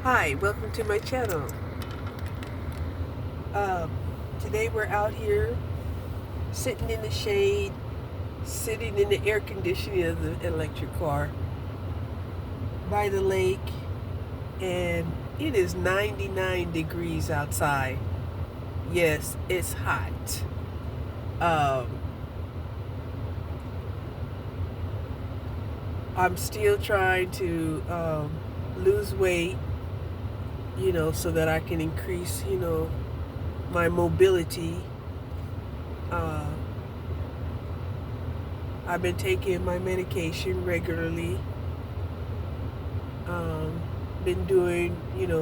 Hi, welcome to my channel. Um, Today we're out here sitting in the shade, sitting in the air conditioning of the electric car by the lake, and it is 99 degrees outside. Yes, it's hot. Um, I'm still trying to lose weight, so that I can increase, my mobility. Uh, I've been taking my medication regularly. Um, been doing,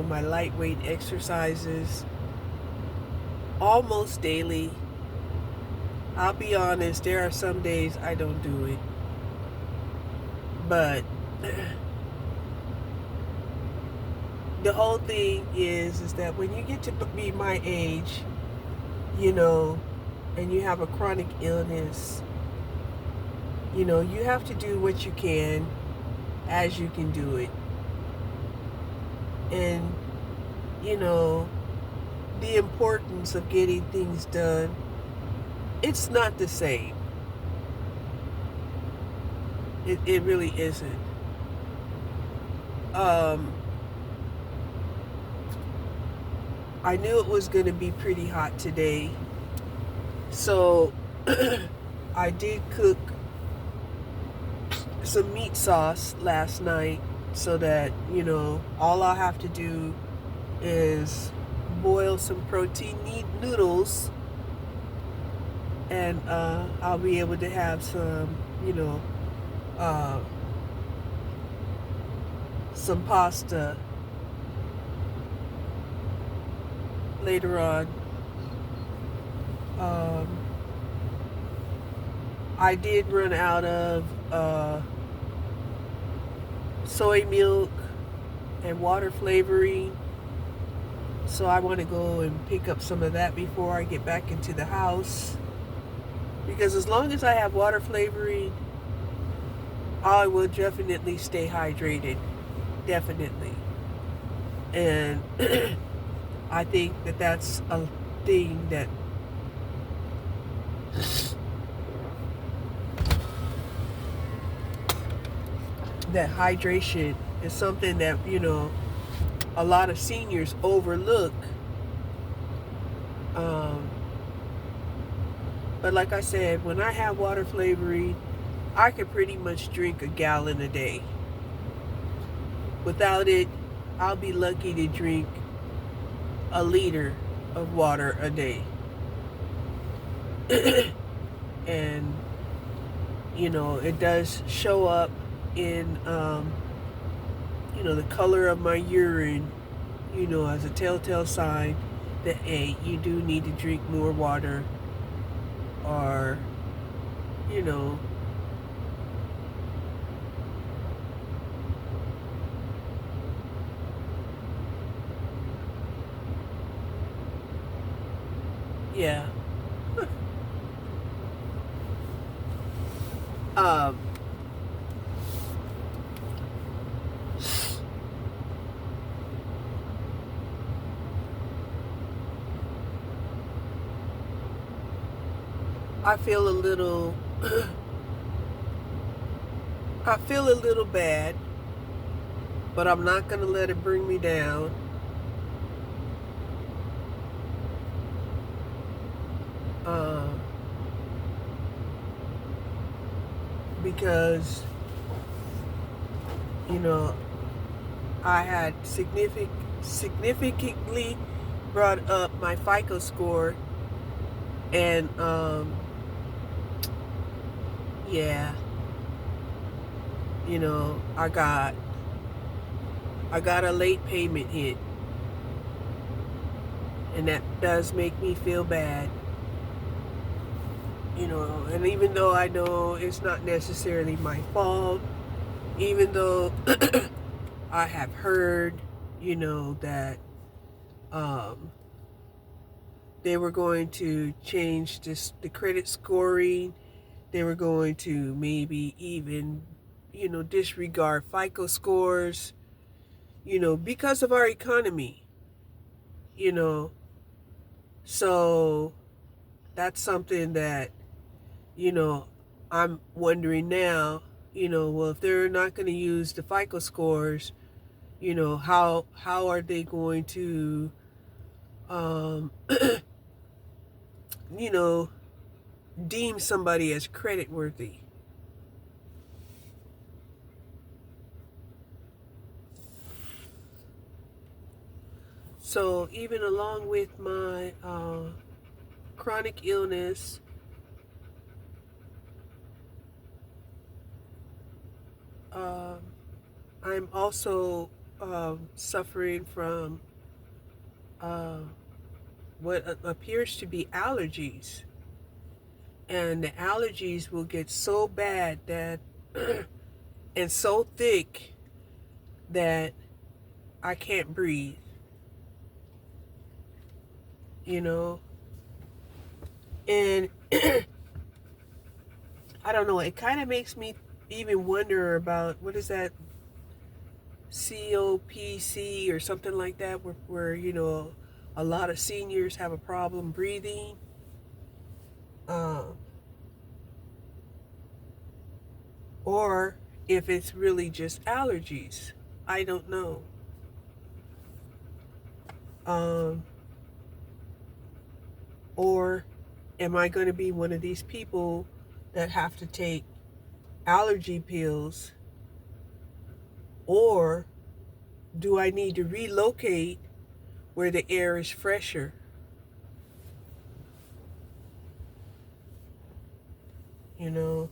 my lightweight exercises almost daily. I'll be honest, there are some days I don't do it. But the whole thing is that when you get to be my age, and you have a chronic illness, you have to do what you can as you can do it. And, you know, the importance of getting things done, it's not the same. It really isn't. Um, I knew it was going to be pretty hot today. So I did cook some meat sauce last night so that, all I have to do is boil some protein noodles, and I'll be able to have uh, some pasta later on. Um, I did run out of soy milk and water flavoring, so I want to go and pick up some of that before I get back into the house. Because as long as I have water flavoring, I will definitely stay hydrated. Definitely. And I think that that's a thing that hydration is something that, a lot of seniors overlook. Um, but like I said, when I have water flavoring, I could pretty much drink a gallon a day. Without it, I'll be lucky to drink a liter of water a day. And, it does show up in, the color of my urine, as a telltale sign that, hey, you do need to drink more water, or, you know, yeah. Um, I feel a little, I feel a little bad, but I'm not going to let it bring me down. Uh, because, I had significantly brought up my FICO score, and, yeah, I got a late payment hit, and that does make me feel bad. And even though I know it's not necessarily my fault, even though I have heard, that they were going to change the credit scoring, they were going to maybe even, disregard FICO scores. because of our economy, you know. So that's something that, you know, I'm wondering now, well, if they're not going to use the FICO scores, how are they going to, um, you know, deem somebody as credit worthy? So even along with my chronic illness, um, I'm also suffering from uh, what appears to be allergies. And the allergies will get so bad that and so thick that I can't breathe, you know. And I don't know, it kind of makes me even wonder about what is that COPC or something like that, where a lot of seniors have a problem breathing. Uh, or if it's really just allergies. I don't know. Um, or am I going to be one of these people that have to take allergy pills? Or do I need to relocate where the air is fresher? You know,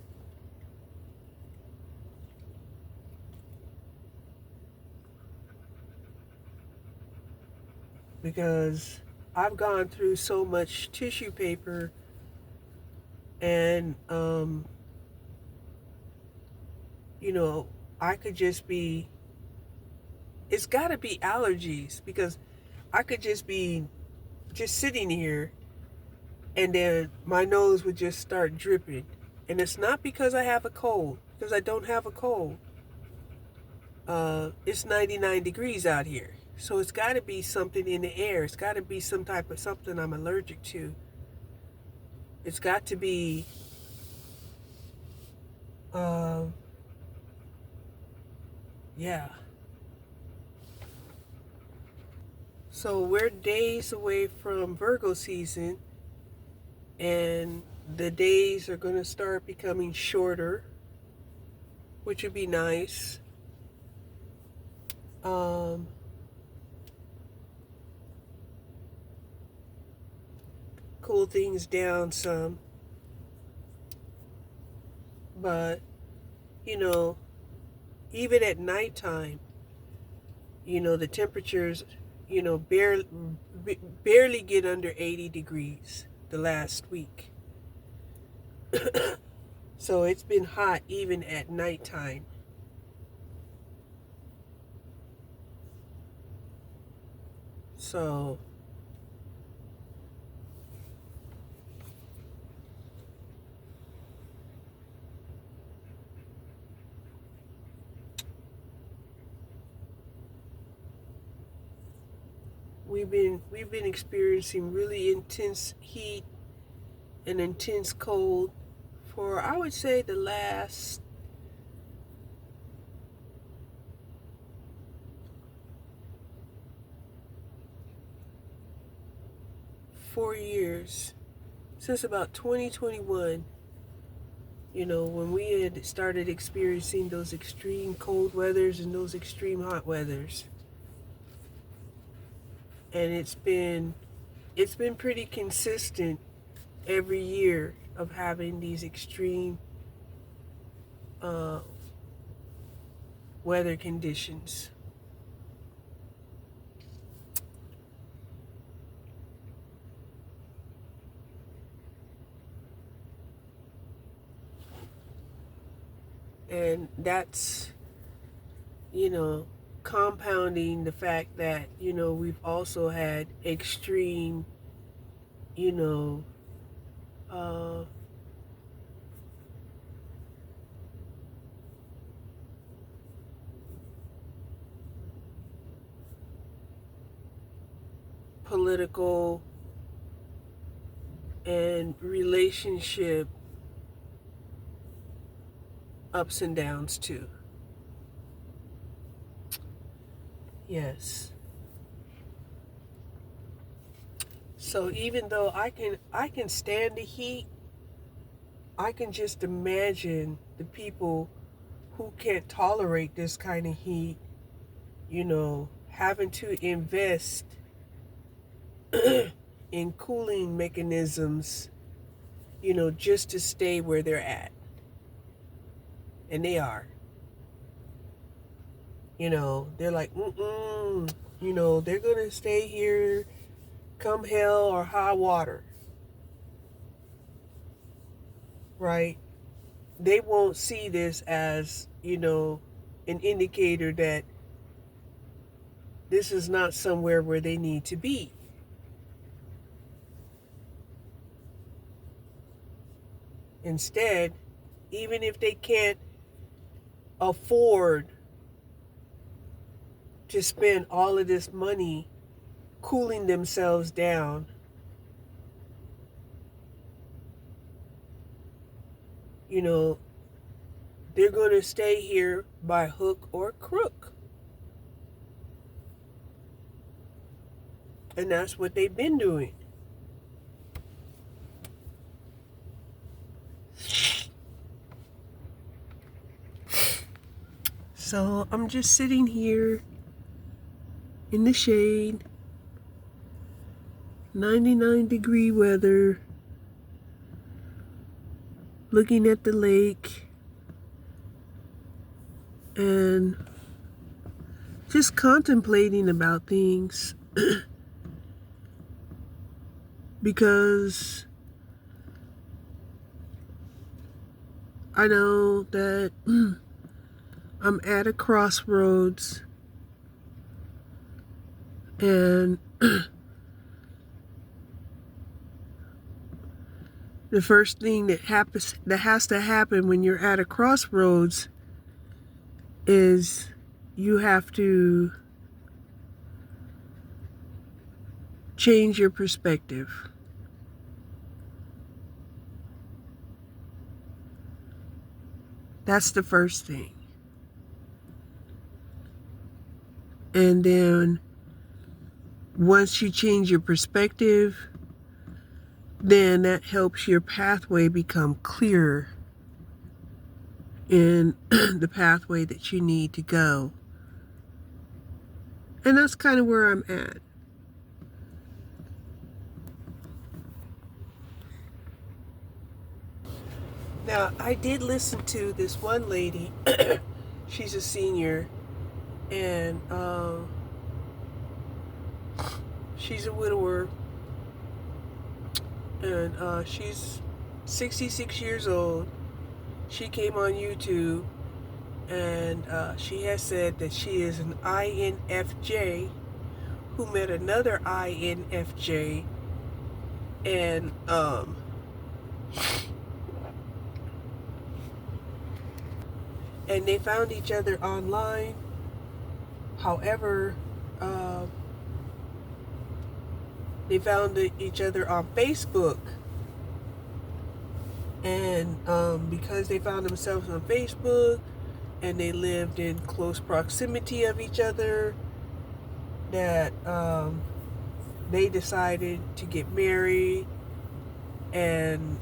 because I've gone through so much tissue paper and, you know, I could just be, it's got to be allergies because I could just be just sitting here and then my nose would just start dripping. And it's not because I have a cold, because I don't have a cold. It's 99 degrees out here. So it's got to be something in the air. It's got to be some type of something I'm allergic to. It's got to be, uh, yeah. So we're days away from Virgo season, and the days are going to start becoming shorter, which would be nice. Um, cool things down some. But, you know, even at nighttime, the temperatures, barely get under 80 degrees the last week. So it's been hot even at nighttime. So we've been experiencing really intense heat and intense cold for, I would say, the last 4 years, since about 2021, when we had started experiencing those extreme cold weathers and those extreme hot weathers. And it's been pretty consistent every year of having these extreme uh, weather conditions. And that's, you know, compounding the fact that, we've also had extreme, you know, uh, political and relationship ups and downs too. Yes. So even though I can stand the heat, I can just imagine the people who can't tolerate this kind of heat, having to invest in cooling mechanisms, just to stay where they're at. And they are. They're like, they're going to stay here come hell or high water. Right? They won't see this as, an indicator that this is not somewhere where they need to be. Instead, even if they can't afford to spend all of this money cooling themselves down, they're going to stay here by hook or crook. And that's what they've been doing. So I'm just sitting here in the shade, 99-degree weather, looking at the lake, and just contemplating about things. Because I know that I'm at a crossroads, and the first thing that has to happen when you're at a crossroads is you have to change your perspective. That's the first thing. And then once you change your perspective, then that helps your pathway become clearer in the pathway that you need to go. And that's kind of where I'm at. Now, I did listen to this one lady. She's a senior, and she's a widower, and she's 66 years old. She came on YouTube, and she has said that she is an INFJ who met another INFJ, and they found each other online. However, they found each other on Facebook. And because they found themselves on Facebook and they lived in close proximity of each other, that they decided to get married and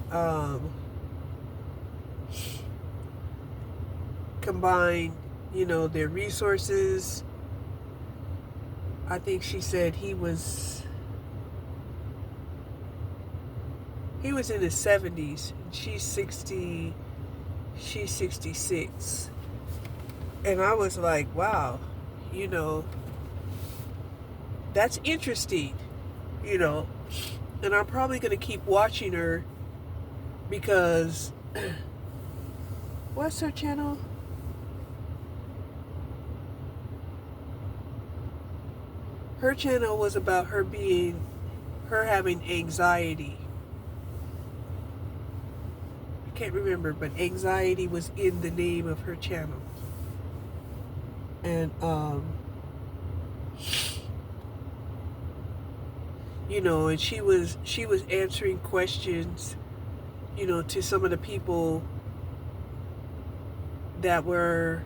combine, their resources. I think she said he was in his 70s. She's 66. And I was like, wow, that's interesting, and I'm probably going to keep watching her because what's her channel? Her channel was about her having anxiety. I can't remember, but anxiety was in the name of her channel. And and she was answering questions, to some of the people that were,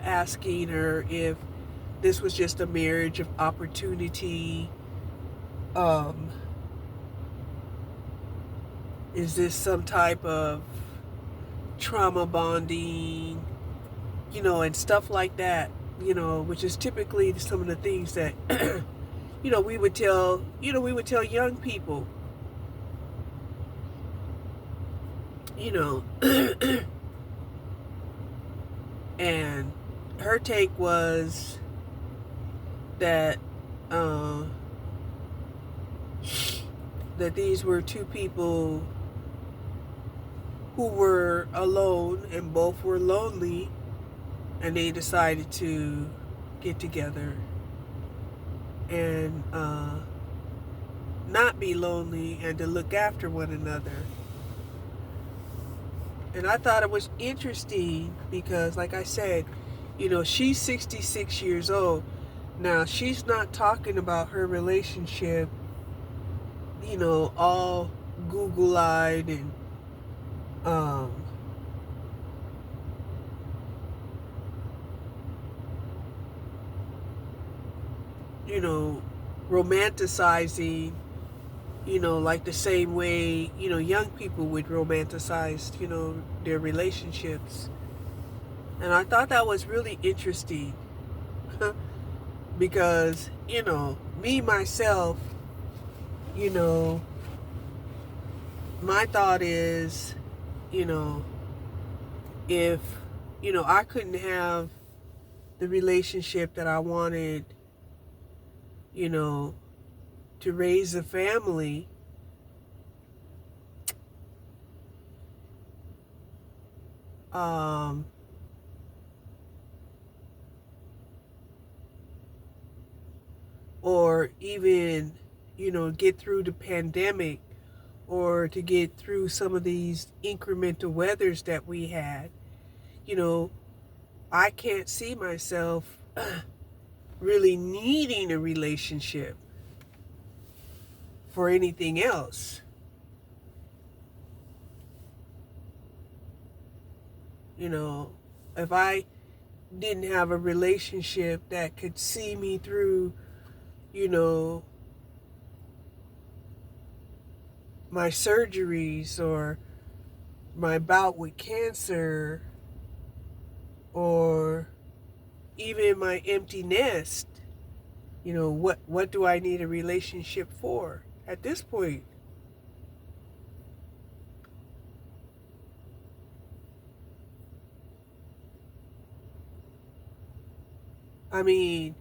asking her if this was just a marriage of opportunity. Um, is this some type of trauma bonding, and stuff like that, which is typically some of the things that, we would tell young people, you know, and her take was that, uh, that these were two people who were alone and both were lonely, and they decided to get together and not be lonely and to look after one another. And I thought it was interesting because, like I said, she's 66 years old. Now, she's not talking about her relationship, all Google-eyed and, um, romanticizing, like the same way, young people would romanticize, their relationships. And I thought that was really interesting because, me, myself, my thought is, if, I couldn't have the relationship that I wanted, to raise a family, or even, get through the pandemic, or to get through some of these incremental weathers that we had, I can't see myself really needing a relationship for anything else. If I didn't have a relationship that could see me through, my surgeries or my bout with cancer or even my empty nest, what do I need a relationship for at this point? I mean,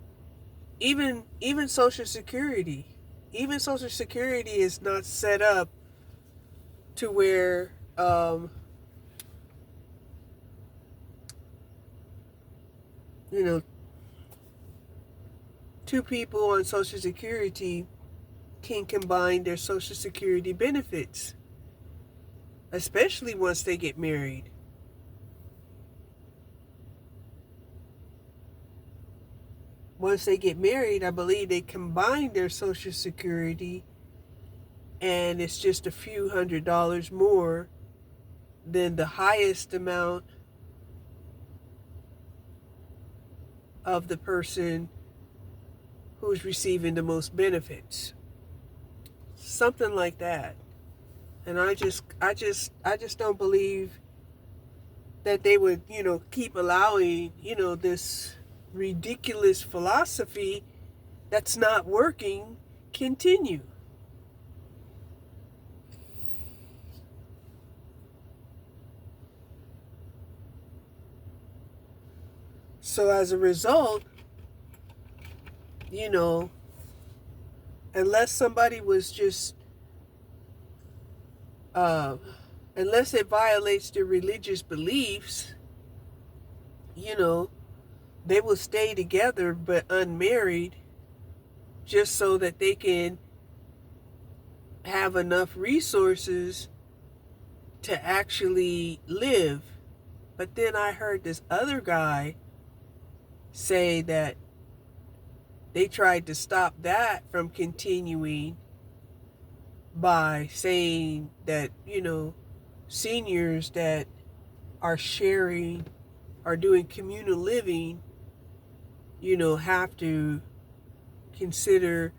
even Social Security, Social Security is not set up to where, you know, two people on Social Security can combine their Social Security benefits, especially once they get married. Once they get married, I believe they combine their Social Security, and it's just a few $100s more than the highest amount of the person who's receiving the most benefits. Something like that. And I just don't believe that they would, keep allowing, this ridiculous philosophy that's not working continue. So as a result, unless somebody was just, unless it violates their religious beliefs, they will stay together but unmarried just so that they can have enough resources to actually live. But then I heard this other guy say that They tried to stop that from continuing by saying that, seniors that are sharing, are doing communal living, have to consider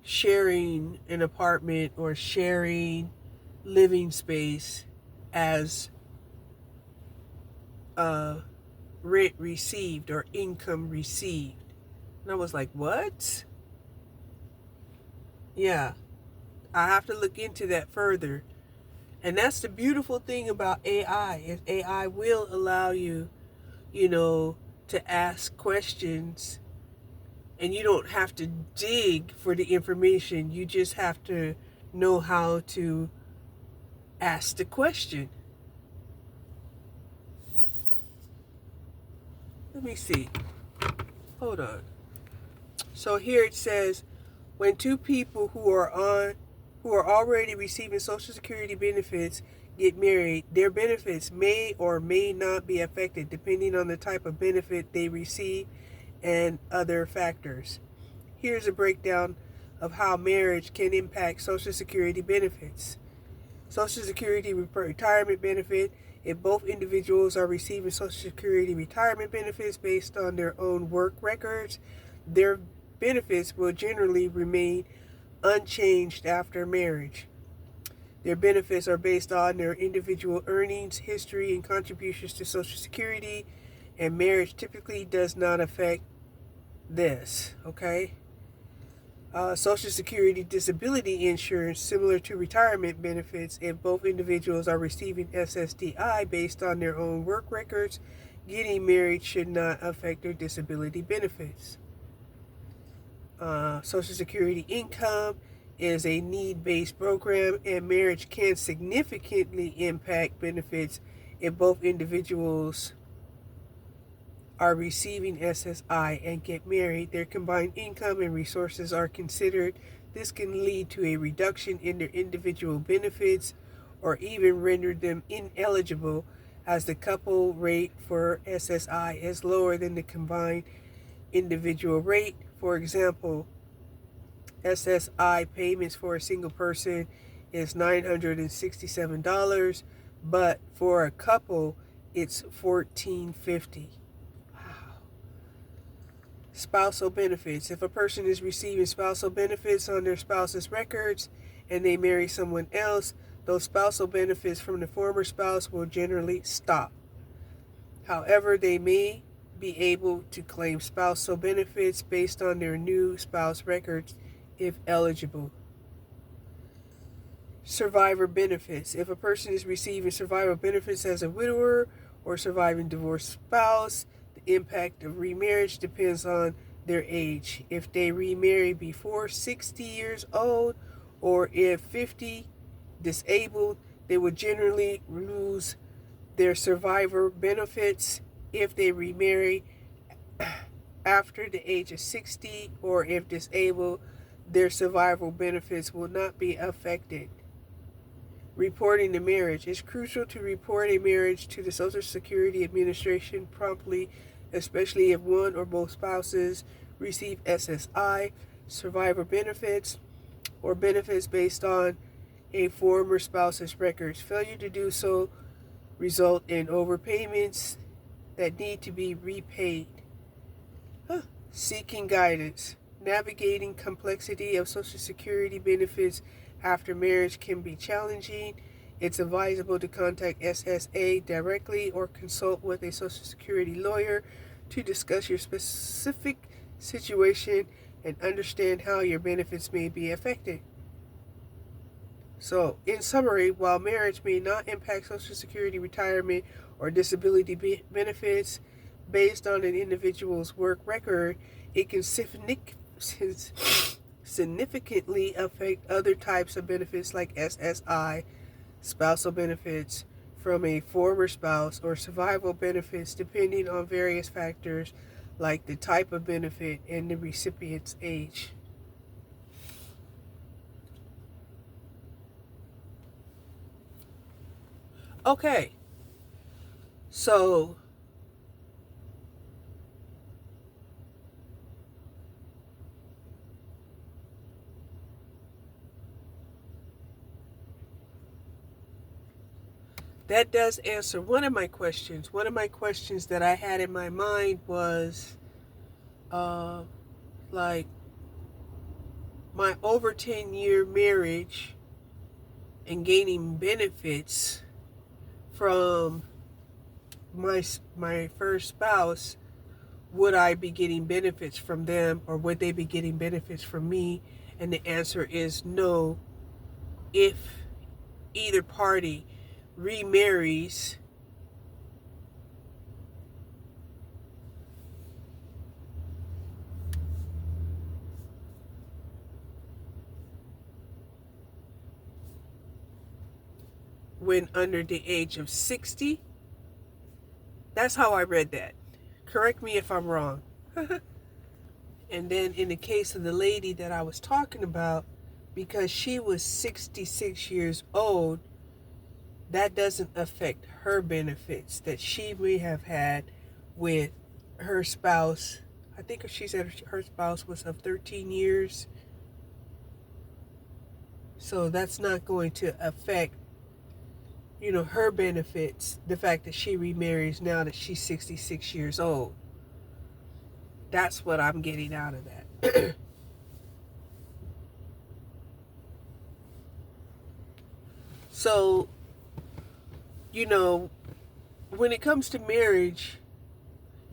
sharing an apartment or sharing living space as rent received or income received. And I was like, what? Yeah, I have to look into that further. And that's the beautiful thing about AI, is AI will allow you, to ask questions, and you don't have to dig for the information. You just have to know how to ask the question. Let me see. Hold on. So here it says, when two people who are already receiving Social Security benefits get married, their benefits may or may not be affected depending on the type of benefit they receive and other factors. Here's a breakdown of how marriage can impact Social Security benefits. Social Security retirement benefit. If both individuals are receiving Social Security retirement benefits based on their own work records, their benefits will generally remain unchanged after marriage. Their benefits are based on their individual earnings, history, and contributions to Social Security, and marriage typically does not affect this, okay? Social Security disability insurance, similar to retirement benefits, if both individuals are receiving SSDI based on their own work records, getting married should not affect their disability benefits. Social Security income is a need-based program, and marriage can significantly impact benefits if both individuals are receiving SSI and get married. Their combined income and resources are considered. This can lead to a reduction in their individual benefits or even render them ineligible, as the couple rate for SSI is lower than the combined individual rate. For example, SSI payments for a single person is $967, but for a couple it's $1,450. Spousal benefits. If a person is receiving spousal benefits on their spouse's records and they marry someone else, those spousal benefits from the former spouse will generally stop. However, they may be able to claim spousal benefits based on their new spouse records if eligible. Survivor benefits. If a person is receiving survivor benefits as a widower or surviving divorced spouse, the impact of remarriage depends on their age. If they remarry before 60 years old, or if 50, disabled, they would generally lose their survivor benefits. If they remarry after the age of 60, or if disabled, their survival benefits will not be affected. Reporting the marriage. It's crucial to report a marriage to the Social Security Administration promptly, especially if one or both spouses receive SSI, survivor benefits, or benefits based on a former spouse's records. Failure to do so result in overpayments that need to be repaid. Seeking guidance. Navigating complexity of Social Security benefits after marriage can be challenging. It's advisable to contact SSA directly or consult with a Social Security lawyer to discuss your specific situation and understand how your benefits may be affected. So, in summary, while marriage may not impact Social Security retirement or disability benefits based on an individual's work record, it can significantly affect other types of benefits like SSI, spousal benefits from a former spouse, or survival benefits depending on various factors like the type of benefit and the recipient's age. Okay, so that does answer one of my questions. One of my questions that I had in my mind was, uh, like, my over 10-year marriage and gaining benefits from my first spouse, would I be getting benefits from them, or would they be getting benefits from me? And the answer is no. If either party remarries, when under the age of 60, that's how I read that. Correct me if I'm wrong. And then in the case of the lady that I was talking about, because she was 66 years old, that doesn't affect her benefits that she may have had with her spouse. I think she said her spouse was of 13 years. So that's not going to affect, her benefits, the fact that she remarries now that she's 66 years old. That's what I'm getting out of that. So, when it comes to marriage,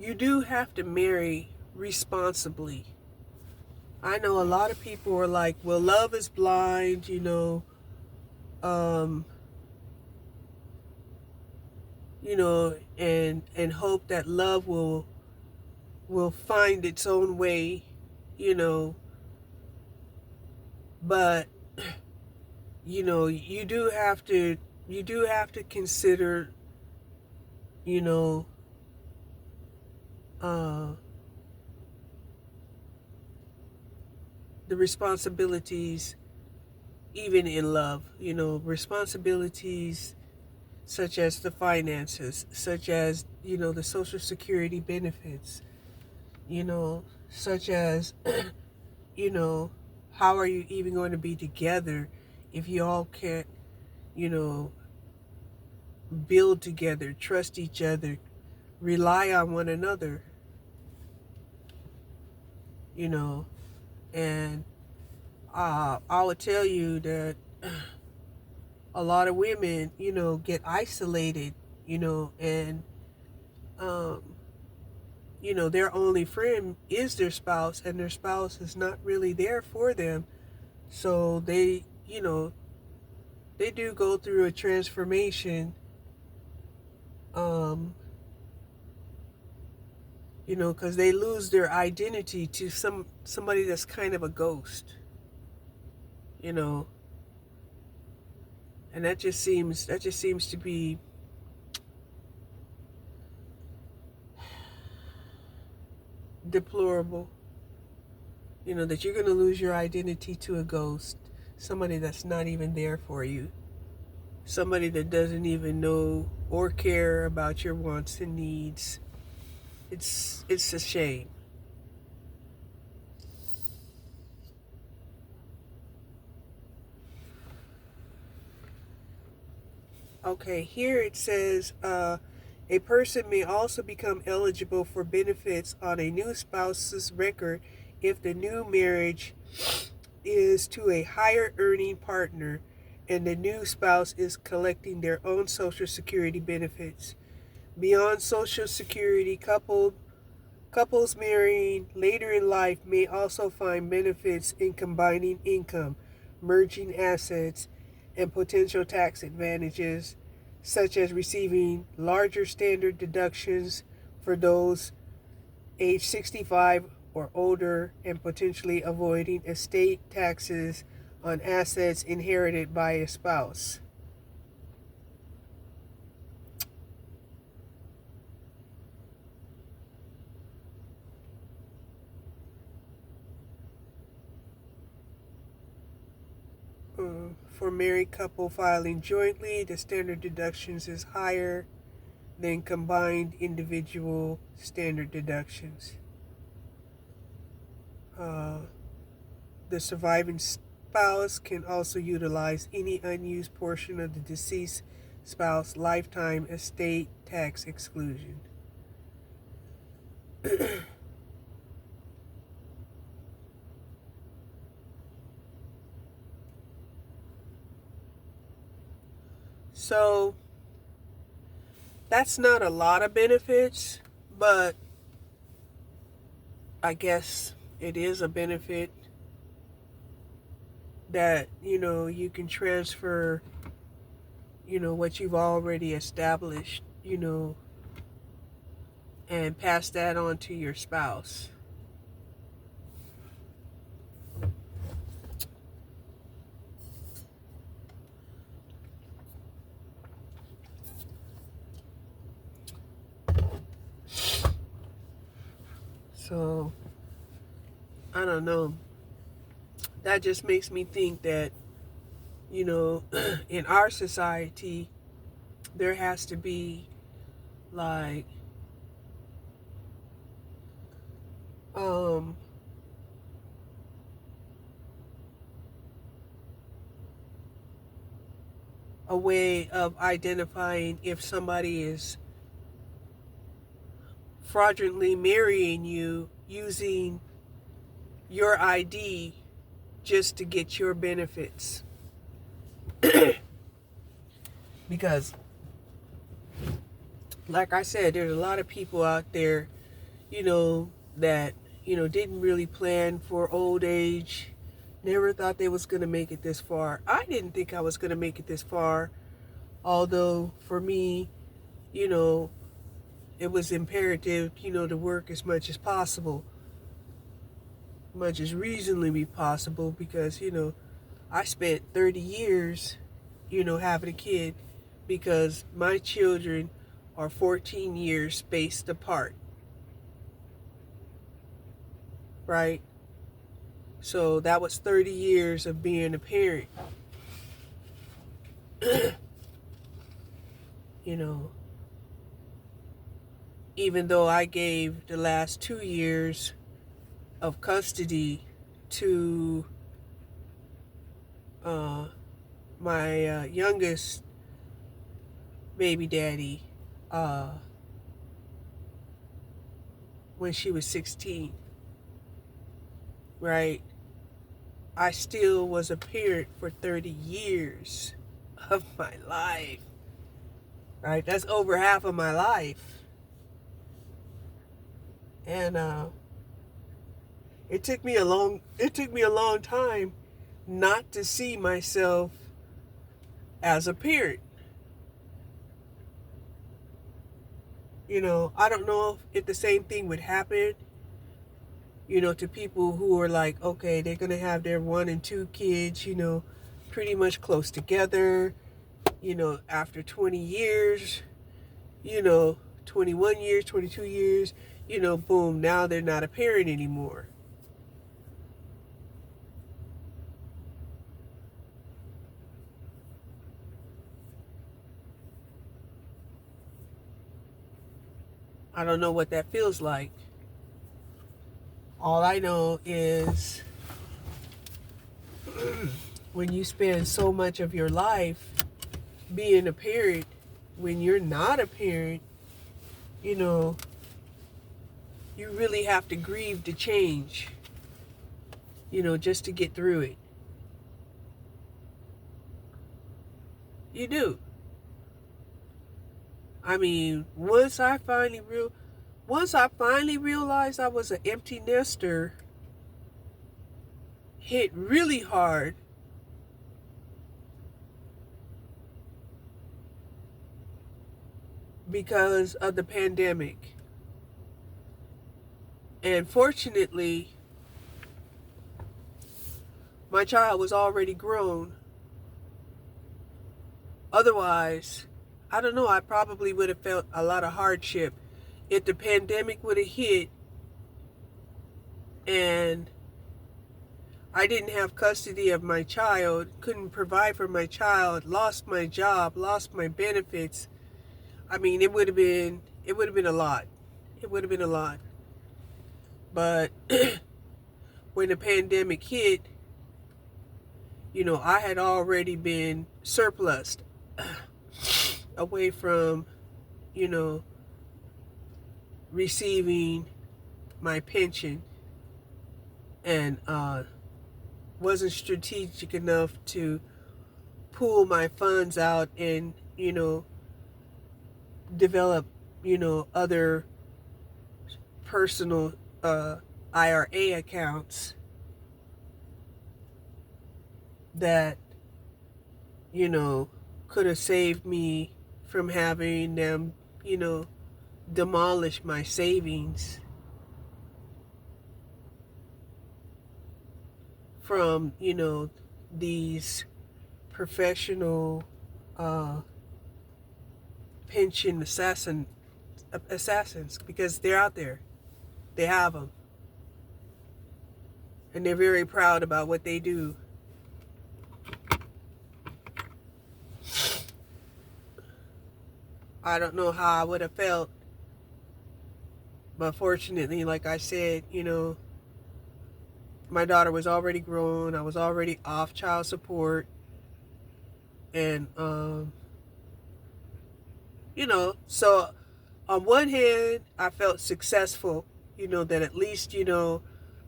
you do have to marry responsibly. I know a lot of people are like, well, love is blind, um, and hope that love will find its own way, but you do have to consider, you know, uh, the responsibilities, even in love, responsibilities such as the finances, such as, the Social Security benefits, such as, you know, how are you even going to be together if you all can't, you know, build together, trust each other, rely on one another, and I would tell you that a lot of women, get isolated, and, um, their only friend is their spouse, and their spouse is not really there for them. So they do go through a transformation, um, because they lose their identity to somebody that's kind of a ghost, you know, and that just seems to be deplorable, that you're going to lose your identity to a ghost, somebody that's not even there for you, somebody that doesn't even know or care about your wants and needs. It's a shame. Okay, here it says, a person may also become eligible for benefits on a new spouse's record if the new marriage is to a higher earning partner and the new spouse is collecting their own Social Security benefits. Beyond Social Security, couples marrying later in life may also find benefits in combining income, merging assets, and potential tax advantages, such as receiving larger standard deductions for those age 65 or older and potentially avoiding estate taxes on assets inherited by a spouse. For married couple filing jointly, the standard deductions is higher than combined individual standard deductions. Uh, the surviving spouse can also utilize any unused portion of the deceased spouse lifetime estate tax exclusion. So that's not a lot of benefits, but I guess it is a benefit that, you can transfer, what you've already established, and pass that on to your spouse. So, I don't know. That just makes me think that, in our society, there has to be like a way of identifying if somebody is fraudulently marrying you using your ID just to get your benefits. Because, like I said, there's a lot of people out there, that, didn't really plan for old age, never thought they was going to make it this far. I didn't think I was going to make it this far, although for me, it was imperative, to work as much as possible, much as reasonably possible, because, I spent 30 years, having a kid, because my children are 14 years spaced apart. Right? So that was 30 years of being a parent. Even though I gave the last 2 years of custody to my youngest baby daddy when she was 16, right? I still was a parent for 30 years of my life, right? That's over half of my life. And it took me a long time not to see myself as a parent. I don't know if the same thing would happen, to people who are like, okay, they're going to have their 1 and 2 kids, pretty much close together, after 20 years, 21 years, 22 years, boom, now they're not a parent anymore. I don't know what that feels like. All I know is when you spend so much of your life being a parent, when you're not a parent, you really have to grieve the change, just to get through it. You do. I mean, once I finally realized I was an empty nester, hit really hard. Because of the pandemic. And fortunately, my child was already grown. Otherwise, I don't know, I probably would have felt a lot of hardship if the pandemic would have hit and I didn't have custody of my child, couldn't provide for my child, lost my job, lost my benefits. I mean, it would have been a lot. It would have been a lot. But when the pandemic hit, I had already been surplused. away from, you know, receiving my pension, and wasn't strategic enough to pull my funds out and, you know, develop, you know, other personal IRA accounts that, you know, could have saved me from having them, you know, demolish my savings from, you know, these professional pension assassins, because they're out there. They have them. And they're very proud about what they do. I don't know how I would have felt, but fortunately, like I said, you know, my daughter was already grown. I was already off child support. And, you know, so on one hand, I felt successful, you know, that at least, you know,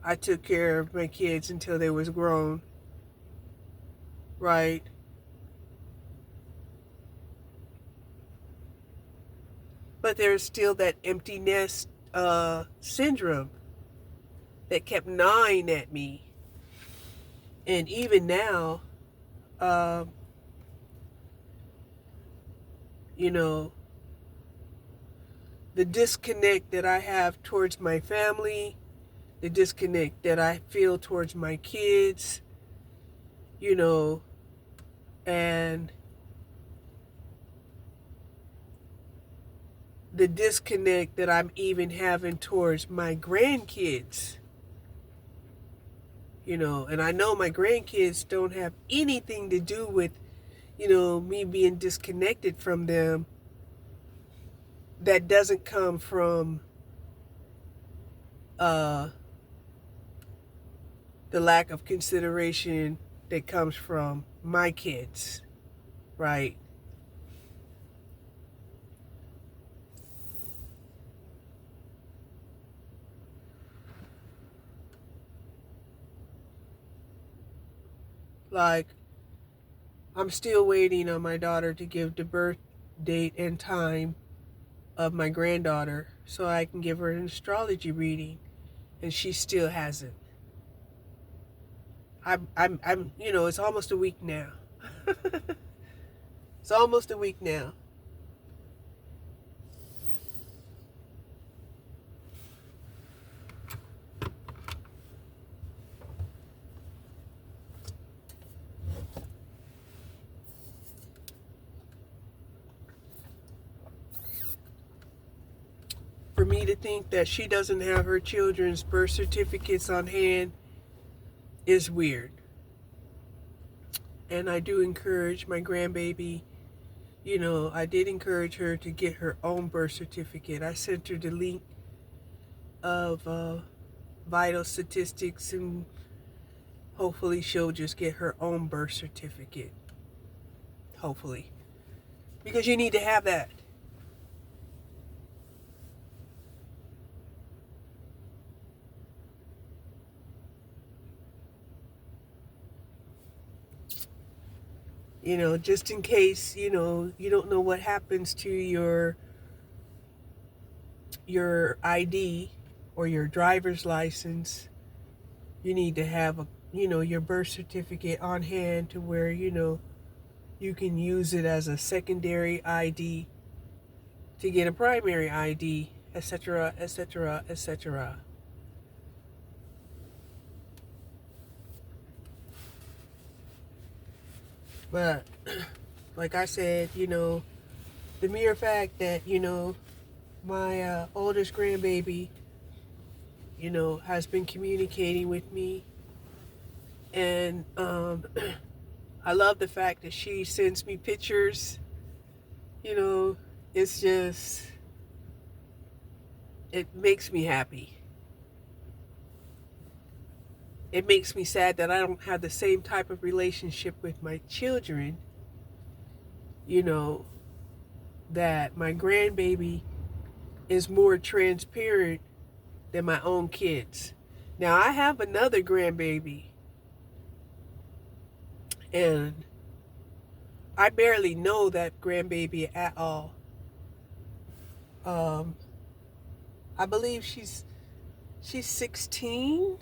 I took care of my kids until they was grown, right? But there's still that empty nest syndrome that kept gnawing at me. And even now, you know, the disconnect that I have towards my family, the disconnect that I feel towards my kids, you know, and the disconnect that I'm even having towards my grandkids, you know, and I know my grandkids don't have anything to do with, you know, me being disconnected from them. That doesn't come from the lack of consideration that comes from my kids, right? Like, I'm still waiting on my daughter to give the birth date and time of my granddaughter so I can give her an astrology reading, and she still hasn't. I'm, you know, it's almost a week now. It's almost a week now. For me to think that she doesn't have her children's birth certificates on hand is weird. And I do encourage my grandbaby, you know, I did encourage her to get her own birth certificate. I sent her the link of vital statistics, and hopefully she'll just get her own birth certificate. Hopefully. Because you need to have that. You know, just in case, you know, you don't know what happens to your ID or your driver's license. You need to have a, you know, your birth certificate on hand to where, you know, you can use it as a secondary ID to get a primary ID, etc., etc., etc. But like I said, you know, the mere fact that, you know, my oldest grandbaby, you know, has been communicating with me, and I love the fact that she sends me pictures. You know, it's just, it makes me happy. It makes me sad that I don't have the same type of relationship with my children, you know, that my grandbaby is more transparent than my own kids. Now, I have another grandbaby, and I barely know that grandbaby at all. I believe she's 16.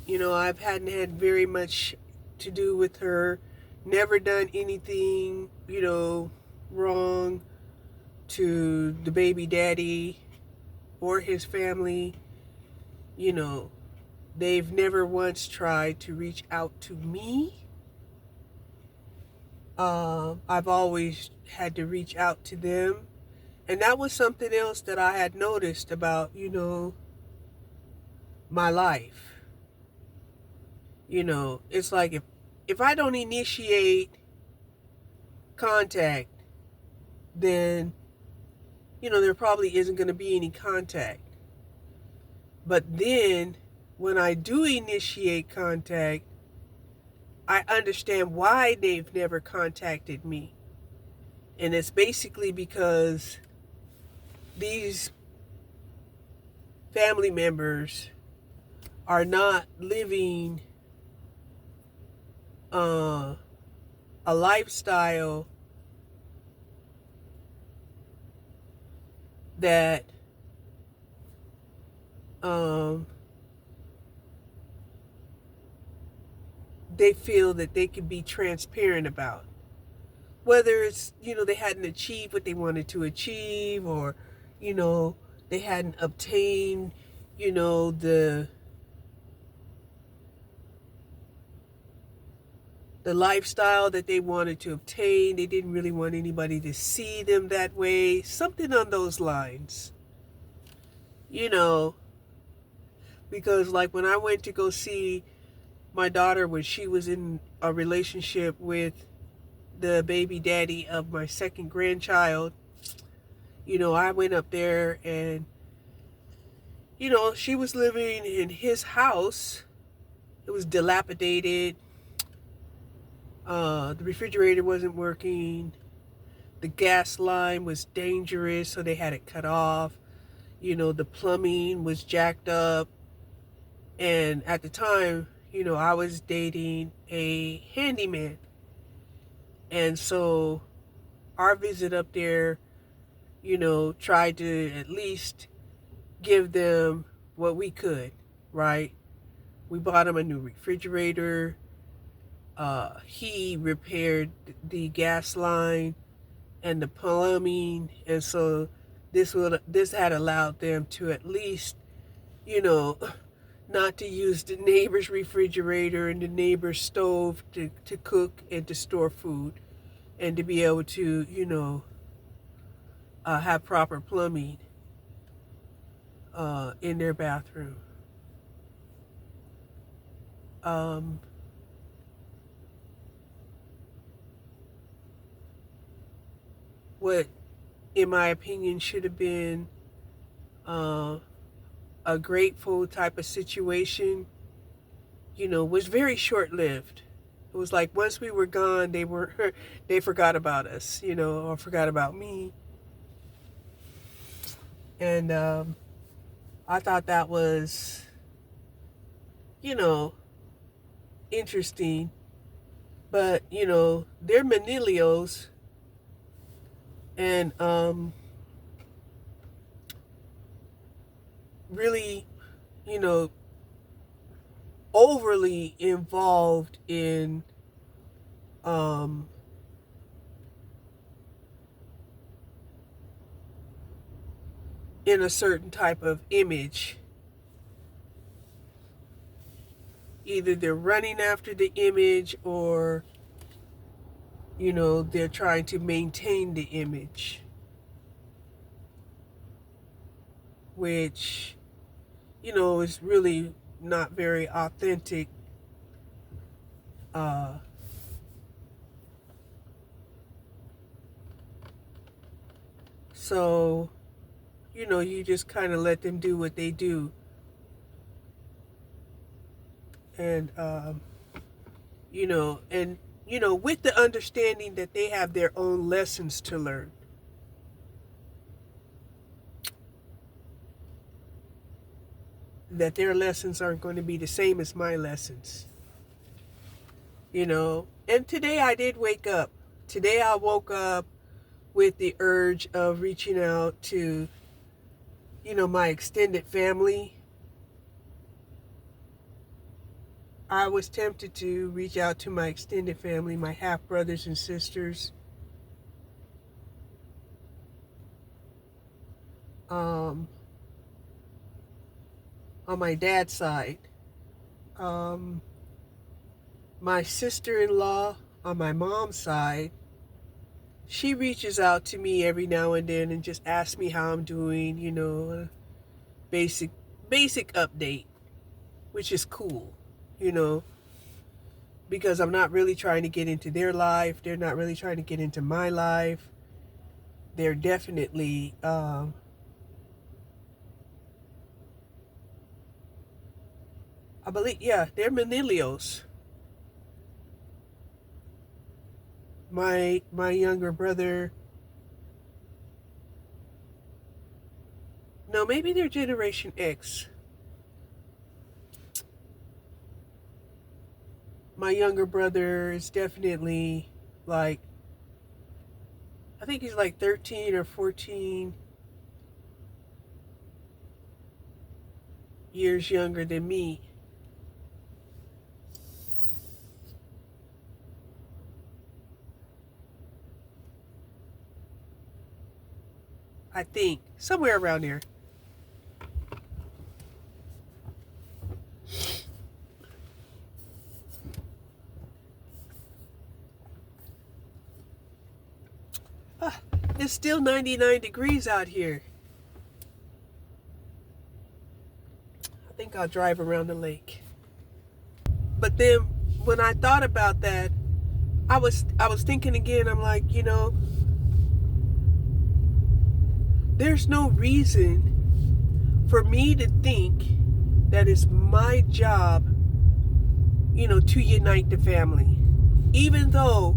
You know, I've hadn't had very much to do with her, never done anything, you know, wrong to the baby daddy or his family. You know, they've never once tried to reach out to me. I've always had to reach out to them. And that was something else that I had noticed about, you know, my life. You know, it's like if I don't initiate contact, then, you know, there probably isn't going to be any contact. But then when I do initiate contact, I understand why they've never contacted me. And it's basically because these family members are not living a lifestyle that they feel that they can be transparent about. Whether it's, you know, they hadn't achieved what they wanted to achieve, or, you know, they hadn't obtained, you know, the lifestyle that they wanted to obtain. They didn't really want anybody to see them that way. Something on those lines. You know, because like when I went to go see my daughter when she was in a relationship with the baby daddy of my second grandchild, you know, I went up there and, you know, she was living in his house. It was dilapidated. The refrigerator wasn't working. The gas line was dangerous, so they had it cut off. You know, the plumbing was jacked up. And at the time, you know, I was dating a handyman. And so our visit up there, you know, tried to at least give them what we could, right? We bought them a new refrigerator. He repaired the gas line and the plumbing, and so this had allowed them to at least, you know, not to use the neighbor's refrigerator and the neighbor's stove to cook and to store food, and to be able to, you know, have proper plumbing in their bathroom. What, in my opinion, should have been a grateful type of situation, you know, was very short-lived. It was like once we were gone, they forgot about us, you know, or forgot about me. And I thought that was, you know, interesting. But, you know, they're Manilios, and really, you know, overly involved in a certain type of image. Either they're running after the image, or, you know, they're trying to maintain the image, which, you know, is really not very authentic. So, you know, you just kind of let them do what they do. And, you know, and with the understanding that they have their own lessons to learn. That their lessons aren't going to be the same as my lessons. And today I did wake up. Today I woke up with the urge of reaching out to, my extended family. I was tempted to reach out to my extended family, my half brothers and sisters. On my dad's side. My sister-in-law on my mom's side, she reaches out to me every now and then and just asks me how I'm doing, a basic update, which is cool, because I'm not really trying to get into their life. They're not really trying to get into my life. They're definitely, I believe, they're millennials. My younger brother, no, maybe they're Generation X. My younger brother is definitely I think he's 13 or 14 years younger than me. I think somewhere around there. It's still 99 degrees out here. I think I'll drive around the lake. But then when I thought about that, I was thinking again, I'm like, there's no reason for me to think that it's my job, to unite the family. Even though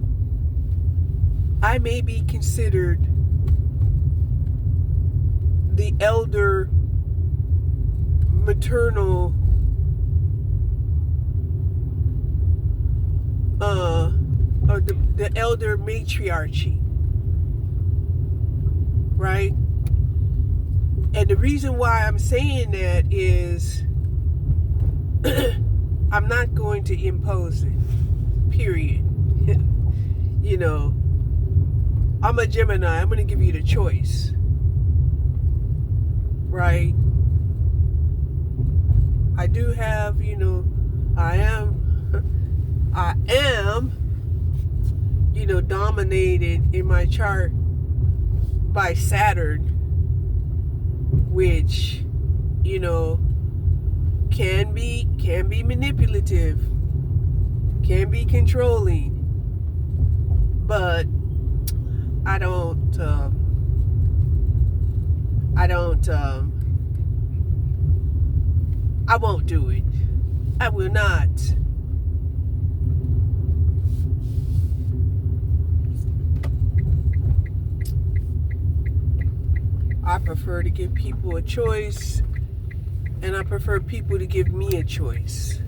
I may be considered the elder maternal or the elder matriarchy, right? And the reason why I'm saying that is I'm not going to impose it, period. I'm a Gemini. I'm going to give you the choice, right? I do have, I am, dominated in my chart by Saturn, which, can be manipulative, can be controlling, but I won't do it. I will not. I prefer to give people a choice, and I prefer people to give me a choice.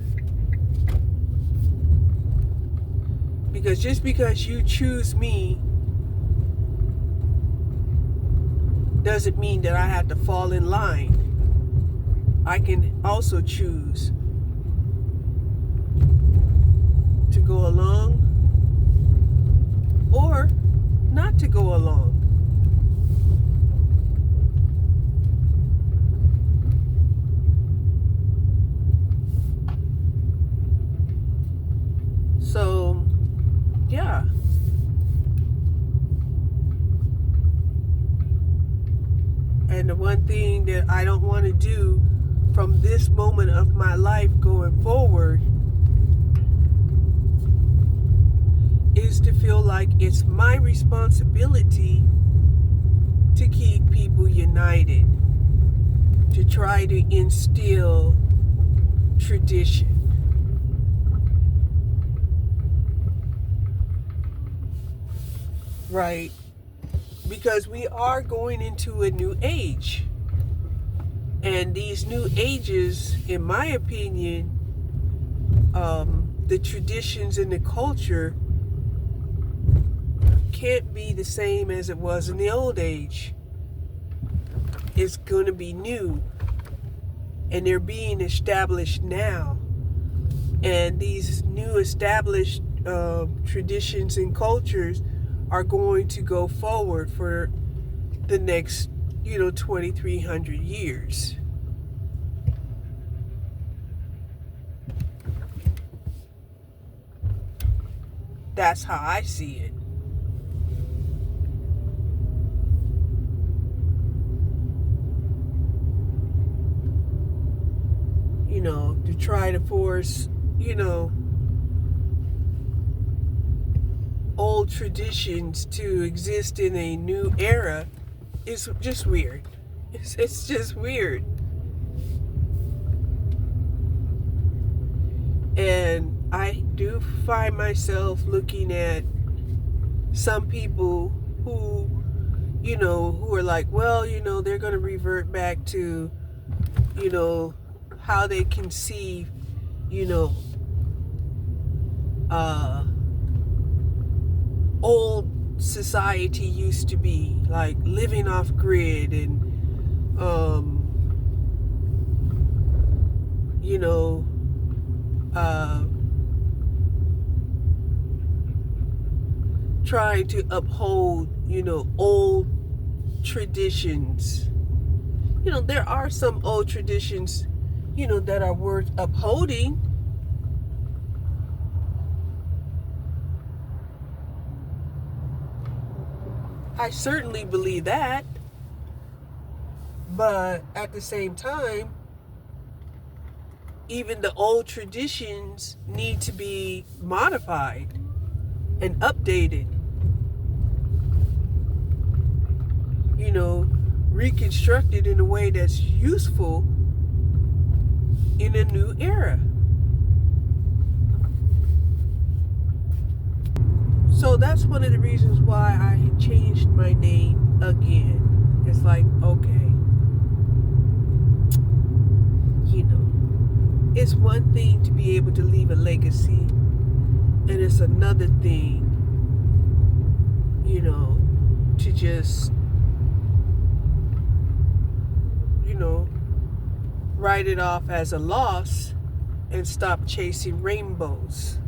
Because just because you choose me doesn't mean that I have to fall in line. I can also choose to go along or not to go along. So, yeah. And the one thing that I don't want to do from this moment of my life going forward is to feel like it's my responsibility to keep people united, to try to instill tradition. right? Because we are going into a new age. And these new ages, in my opinion, the traditions and the culture can't be the same as it was in the old age. It's going to be new. And they're being established now. And these new established traditions and cultures are going to go forward for the next, 2,300 years. That's how I see it. To try to force, old traditions to exist in a new era is just weird. It's just weird. And I do find myself looking at some people who, who are like, well, they're going to revert back to, how they conceive, old society used to be, like living off grid and, trying to uphold, old traditions. There are some old traditions, that are worth upholding. I certainly believe that. But at the same time, even the old traditions need to be modified and updated. Reconstructed in a way that's useful in a new era. So that's one of the reasons why I changed my name again. It's like, okay, it's one thing to be able to leave a legacy, and it's another thing, to just, write it off as a loss and stop chasing rainbows.